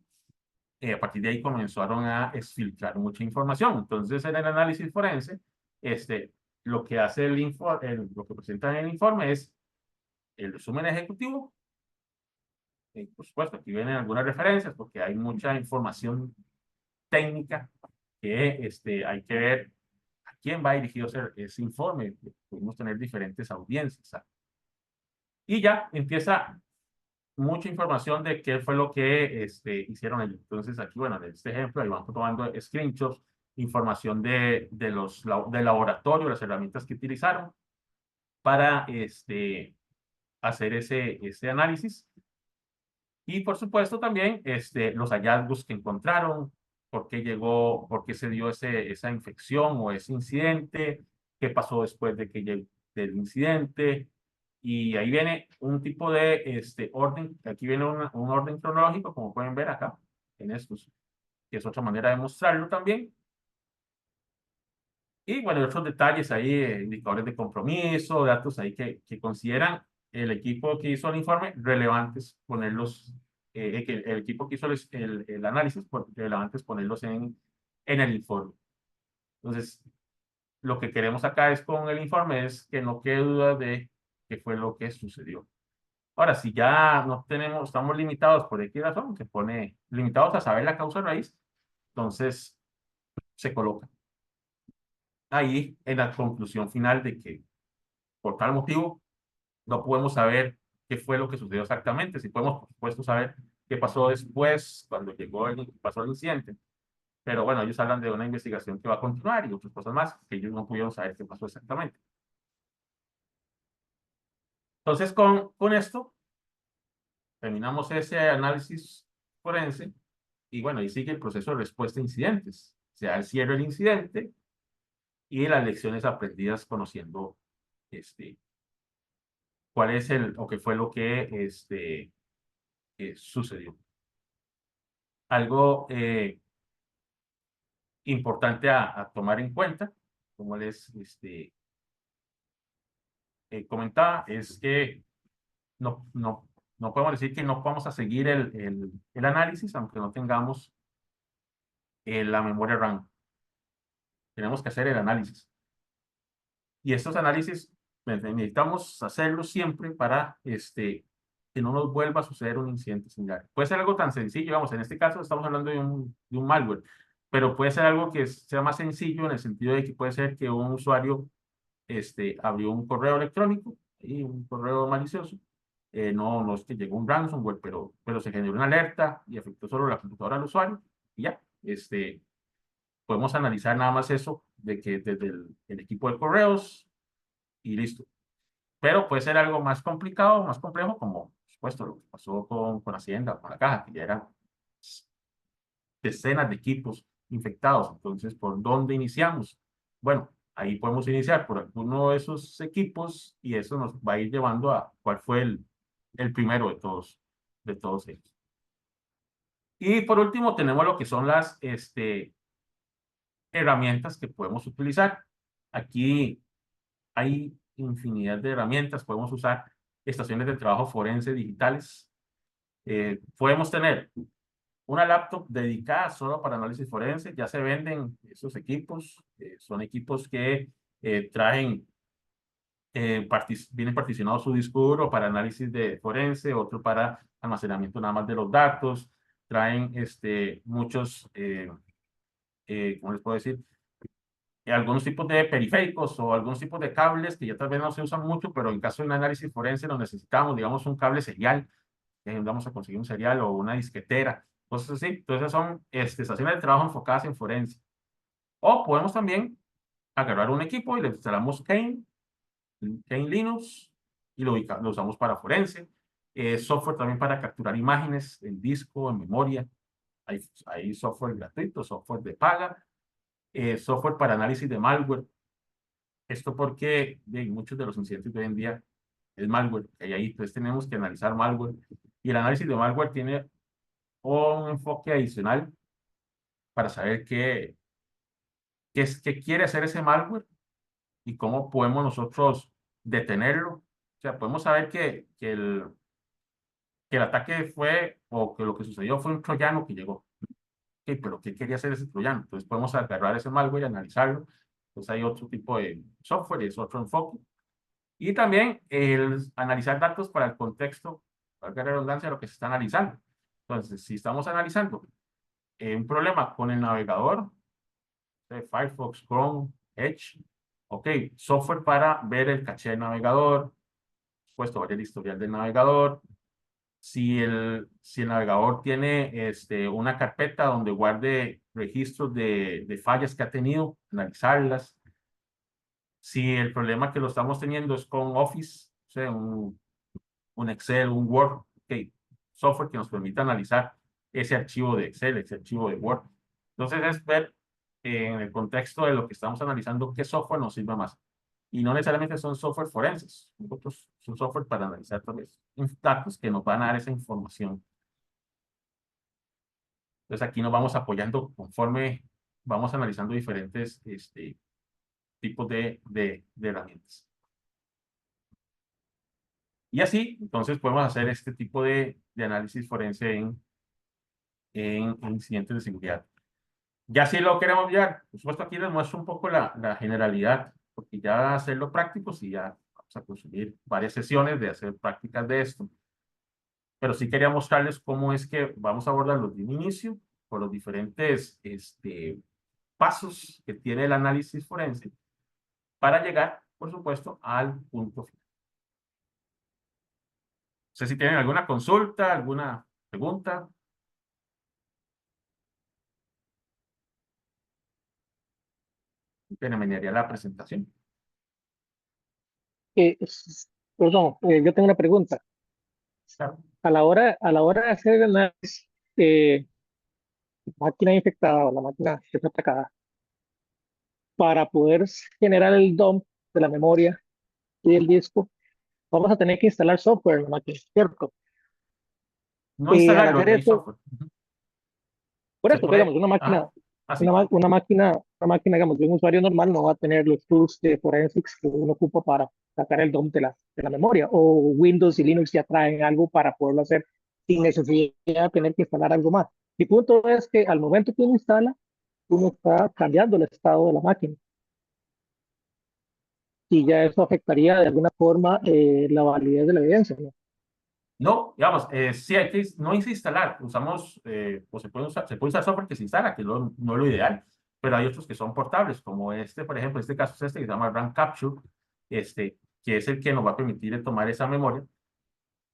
[SPEAKER 3] a partir de ahí comenzaron a exfiltrar mucha información. Entonces, en el análisis forense, lo que hace lo que presenta en el informe es el resumen ejecutivo. Por supuesto, aquí vienen algunas referencias porque hay mucha información técnica que hay que ver quién va dirigido ese informe. Podemos tener diferentes audiencias. Y ya empieza mucha información de qué fue lo que hicieron ellos. Entonces, aquí, bueno, en este ejemplo, ahí vamos tomando screenshots, información del laboratorio, las herramientas que utilizaron para hacer ese análisis. Y, por supuesto, también los hallazgos que encontraron, por qué se dio esa infección o ese incidente, qué pasó después del incidente. Y ahí viene un tipo de orden, aquí viene un orden cronológico, como pueden ver acá, en estos, que es otra manera de mostrarlo también. Y bueno, otros detalles ahí, indicadores de compromiso, datos ahí que consideran el equipo que hizo el informe relevantes, ponerlos, que el equipo que hizo el análisis, relevantes ponerlos en el informe. Entonces, lo que queremos acá es con el informe es que no quede duda de qué fue lo que sucedió. Ahora, si ya no estamos limitados por X razón, que pone limitados a saber la causa raíz, entonces se coloca ahí en la conclusión final de que por tal motivo no podemos saber qué fue lo que sucedió exactamente. Si podemos, por supuesto, saber qué pasó después, cuando pasó el incidente. Pero bueno, ellos hablan de una investigación que va a continuar y otras cosas más que ellos no pudieron saber qué pasó exactamente. Entonces, con esto, terminamos ese análisis forense y bueno, ahí sigue el proceso de respuesta a incidentes. Se da el cierre del incidente y las lecciones aprendidas conociendo cuál es o qué fue lo que sucedió. Algo importante a tomar en cuenta, como les comentaba, es que no podemos decir que no vamos a seguir el análisis, aunque no tengamos la memoria RAM. Tenemos que hacer el análisis. Y estos análisis necesitamos hacerlos siempre para que no nos vuelva a suceder un incidente similar. Puede ser algo tan sencillo, vamos, en este caso estamos hablando de un malware, pero puede ser algo que sea más sencillo en el sentido de que puede ser que un usuario abrió un correo electrónico y un correo malicioso. No es que llegó un ransomware, pero se generó una alerta y afectó solo la computadora del usuario y ya, podemos analizar nada más eso de que desde el equipo de correos y listo. Pero puede ser algo más complicado, más complejo, como por supuesto lo que pasó con Hacienda, con la caja, que ya eran decenas de equipos infectados. Entonces, ¿por dónde iniciamos? Bueno, ahí podemos iniciar por alguno de esos equipos y eso nos va a ir llevando a cuál fue el primero de todos ellos. Y por último, tenemos lo que son las herramientas que podemos utilizar. Aquí hay infinidad de herramientas. Podemos usar estaciones de trabajo forense digitales. Podemos tener una laptop dedicada solo para análisis forense. Ya se venden esos equipos. Son equipos que vienen particionados su disco duro para análisis de forense, otro para almacenamiento nada más de los datos. Traen muchos, ¿cómo les puedo decir? Algunos tipos de periféricos o algunos tipos de cables que ya tal vez no se usan mucho, pero en caso de un análisis forense lo necesitamos, digamos, un cable serial, vamos a conseguir un serial o una disquetera, cosas así. Entonces son estaciones de trabajo enfocadas en forense. O podemos también agarrar un equipo y le instalamos Kane Linux y lo usamos para forense. Software también para capturar imágenes en disco, en memoria. Hay software gratuito, software de paga. Software para análisis de malware. Esto porque muchos de los incidentes de hoy en día es malware. Y ahí entonces tenemos que analizar malware. Y el análisis de malware tiene un enfoque adicional para saber qué quiere hacer ese malware y cómo podemos nosotros detenerlo. O sea, podemos saber que el ataque fue o que lo que sucedió fue un troyano que llegó. Okay, pero ¿qué quería hacer ese troyano? Entonces podemos agarrar ese malware y analizarlo. Entonces hay otro tipo de software y es otro enfoque. Y también el analizar datos para el contexto, para la redundancia, de lo que se está analizando. Entonces, si estamos analizando un problema con el navegador, Firefox, Chrome, Edge. Ok, software para ver el caché del navegador, puesto ver el historial del navegador. Si el navegador tiene una carpeta donde guarde registros de fallas que ha tenido, analizarlas. Si el problema que lo estamos teniendo es con Office, o sea, un Excel, un Word, ok, software que nos permita analizar ese archivo de Excel, ese archivo de Word. Entonces es ver en el contexto de lo que estamos analizando qué software nos sirve más. Y no necesariamente son software forenses, son software para analizar también datos que nos van a dar esa información. Entonces aquí nos vamos apoyando conforme vamos analizando diferentes tipos de herramientas. Y así, entonces podemos hacer este tipo de análisis forense en incidentes de seguridad. Ya si lo queremos ver, por supuesto aquí les muestro un poco la generalidad, porque ya hacerlo práctico, sí, ya vamos a consumir varias sesiones de hacer prácticas de esto. Pero sí quería mostrarles cómo es que vamos a abordarlo de un inicio, por los diferentes pasos que tiene el análisis forense, para llegar, por supuesto, al punto final. No sé si tienen alguna consulta, alguna pregunta. Terminaría la presentación.
[SPEAKER 4] Perdón, yo tengo una pregunta.
[SPEAKER 3] Claro.
[SPEAKER 4] A la hora de hacer el análisis, máquina infectada o la máquina que está atacada, para poder generar el dump de la memoria y del disco, vamos a tener que instalar software en la máquina, ¿cierto?
[SPEAKER 3] No
[SPEAKER 4] Al
[SPEAKER 3] instalarlo,
[SPEAKER 4] hacer
[SPEAKER 3] hay
[SPEAKER 4] eso,
[SPEAKER 3] software.
[SPEAKER 4] por
[SPEAKER 3] Se
[SPEAKER 4] eso, digamos,
[SPEAKER 3] puede.
[SPEAKER 4] una máquina,
[SPEAKER 3] Así.
[SPEAKER 4] una máquina, digamos, de un usuario normal no va a tener los tools de forensics que uno ocupa para sacar el dump de la memoria, o Windows y Linux ya traen algo para poderlo hacer sin necesidad de tener que instalar algo más. Mi punto es que al momento que uno instala, uno está cambiando el estado de la máquina y ya eso afectaría de alguna forma la validez de la evidencia, ¿no?
[SPEAKER 3] No, digamos, sí hay que, no es instalar, usamos, o se puede usar software que se instala, que no es lo ideal, pero hay otros que son portables, como por ejemplo, este caso es que se llama Run Capture, que es el que nos va a permitir tomar esa memoria.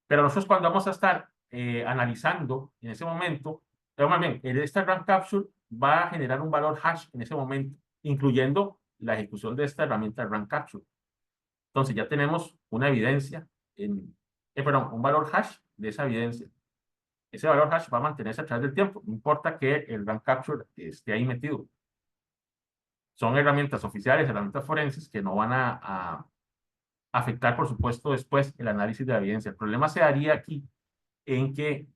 [SPEAKER 3] Pero nosotros cuando vamos a estar analizando en ese momento, más bien, este Run Capture va a generar un valor hash en ese momento, incluyendo la ejecución de esta herramienta Run Capture. Entonces ya tenemos una evidencia, perdón, un valor hash de esa evidencia. Ese valor hash va a mantenerse a través del tiempo, no importa que el Run Capture esté ahí metido. Son herramientas oficiales, herramientas forenses que no van a afectar, por supuesto, después el análisis de la evidencia. El problema se daría aquí en que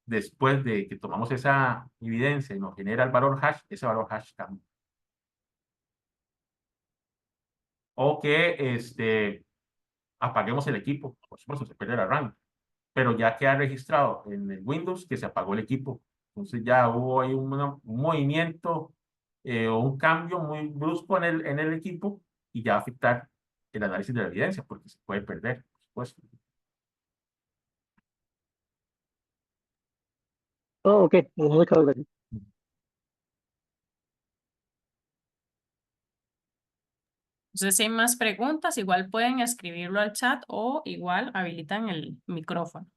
[SPEAKER 3] después de que tomamos esa evidencia y nos genera el valor hash, ese valor hash cambia. O que apaguemos el equipo, por supuesto, se pierde la RAM, pero ya queda registrado en el Windows que se apagó el equipo. Entonces ya hubo ahí un movimiento o un cambio muy brusco en el equipo y ya va a afectar el análisis de la evidencia porque se puede perder, por supuesto.
[SPEAKER 4] Oh, ok, muchas gracias.
[SPEAKER 2] Entonces, si hay más preguntas, igual pueden escribirlo al chat o igual habilitan el micrófono.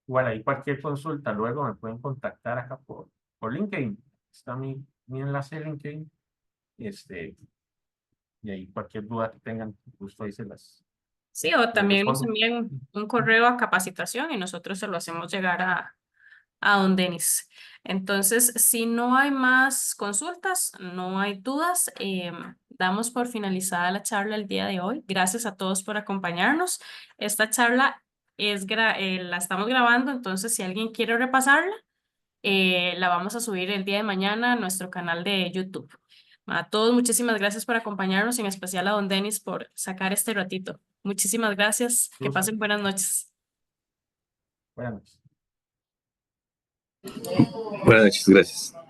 [SPEAKER 3] Igual ahí cualquier consulta, luego me pueden contactar acá por LinkedIn. Está mi enlace de LinkedIn. Y ahí cualquier duda que tengan, justo ahí se las
[SPEAKER 2] Sí, o también nos
[SPEAKER 3] respondo.
[SPEAKER 2] envían un correo a capacitación y nosotros se lo hacemos llegar a don Denis. Entonces, si no hay más consultas, no hay dudas, damos por finalizada la charla el día de hoy. Gracias a todos por acompañarnos. Esta charla la estamos grabando, entonces si alguien quiere repasarla, la vamos a subir el día de mañana a nuestro canal de YouTube. A todos, muchísimas gracias por acompañarnos, en especial a don Denis por sacar este ratito. Muchísimas gracias. Que pasen buenas noches.
[SPEAKER 3] Buenas noches.
[SPEAKER 5] Buenas noches, gracias.